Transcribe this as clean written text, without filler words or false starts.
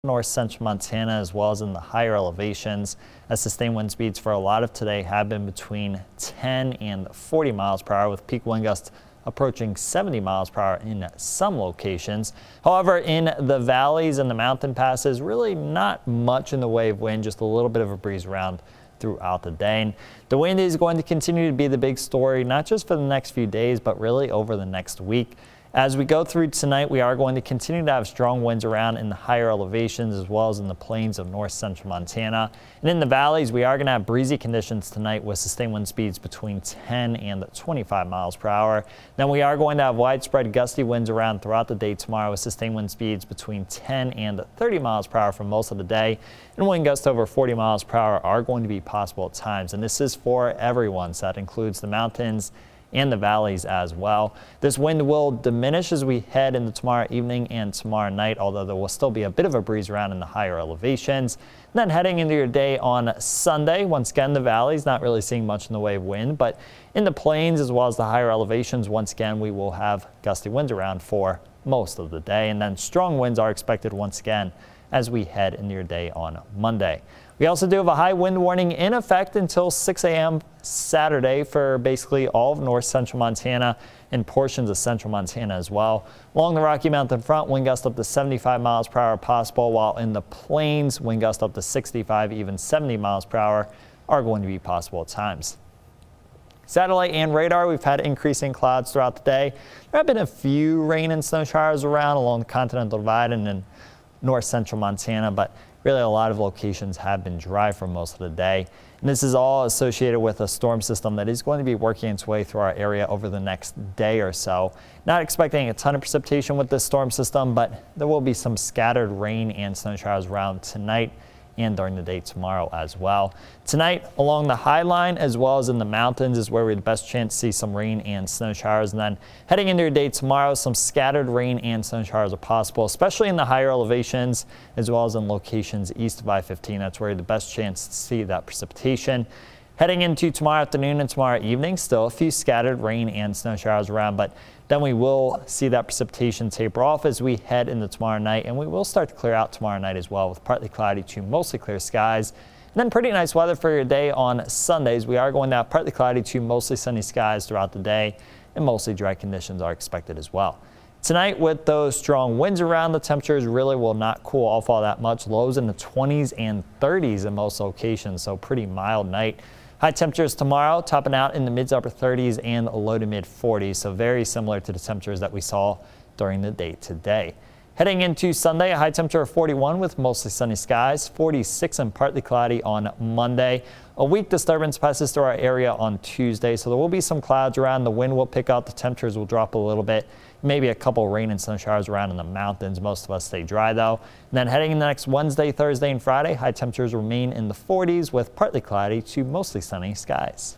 north central Montana as well as in the higher elevations, as sustained wind speeds for a lot of today have been between 10 and 40 miles per hour, with peak wind gusts approaching 70 miles per hour in some locations. However, in the valleys and the mountain passes, really not much in the way of wind, just a little bit of a breeze around throughout the day. And the wind is going to continue to be the big story, not just for the next few days, but really over the next week. As we go through tonight, we are going to continue to have strong winds around in the higher elevations as well as in the plains of north central Montana. And in the valleys, we are going to have breezy conditions tonight with sustained wind speeds between 10 and 25 miles per hour. Then we are going to have widespread gusty winds around throughout the day tomorrow with sustained wind speeds between 10 and 30 miles per hour for most of the day. And wind gusts over 40 miles per hour are going to be possible at times. And this is for everyone, so that includes the mountains and the valleys as well. This wind will diminish as we head into tomorrow evening and tomorrow night, although there will still be a bit of a breeze around in the higher elevations. And then heading into your day on Sunday, once again, the valleys not really seeing much in the way of wind, but in the plains as well as the higher elevations, once again, we will have gusty winds around for most of the day. And then strong winds are expected once again as we head into your day on Monday. We also do have a high wind warning in effect until 6 a.m. Saturday for basically all of north central Montana and portions of central Montana as well. Along the Rocky Mountain front, wind gusts up to 75 miles per hour possible, while in the plains, wind gusts up to 65, even 70 miles per hour are going to be possible at times. Satellite and radar, we've had increasing clouds throughout the day. There have been a few rain and snow showers around along the Continental Divide and in north central Montana, but really a lot of locations have been dry for most of the day. And this is all associated with a storm system that is going to be working its way through our area over the next day or so. Not expecting a ton of precipitation with this storm system, but there will be some scattered rain and snow showers around tonight and during the day tomorrow as well. Tonight along the high line as well as in the mountains is where we have the best chance to see some rain and snow showers. And then heading into your day tomorrow, some scattered rain and snow showers are possible, especially in the higher elevations as well as in locations east of I-15. That's where you have the best chance to see that precipitation. Heading into tomorrow afternoon and tomorrow evening, still a few scattered rain and snow showers around, but then we will see that precipitation taper off as we head into tomorrow night, and we will start to clear out tomorrow night as well with partly cloudy to mostly clear skies. And then pretty nice weather for your day on Sundays. We are going to have partly cloudy to mostly sunny skies throughout the day, and mostly dry conditions are expected as well. Tonight, with those strong winds around, the temperatures really will not cool off all that much. Lows in the 20s and 30s in most locations, so pretty mild night. High temperatures tomorrow topping out in the mid to upper 30s and low to mid 40s, so very similar to the temperatures that we saw during the day today. Heading into Sunday, a high temperature of 41 with mostly sunny skies, 46 and partly cloudy on Monday. A weak disturbance passes through our area on Tuesday, so there will be some clouds around. The wind will pick up, the temperatures will drop a little bit. Maybe a couple rain and snow showers around in the mountains. Most of us stay dry though. And then heading into next Wednesday, Thursday, and Friday, high temperatures remain in the 40s with partly cloudy to mostly sunny skies.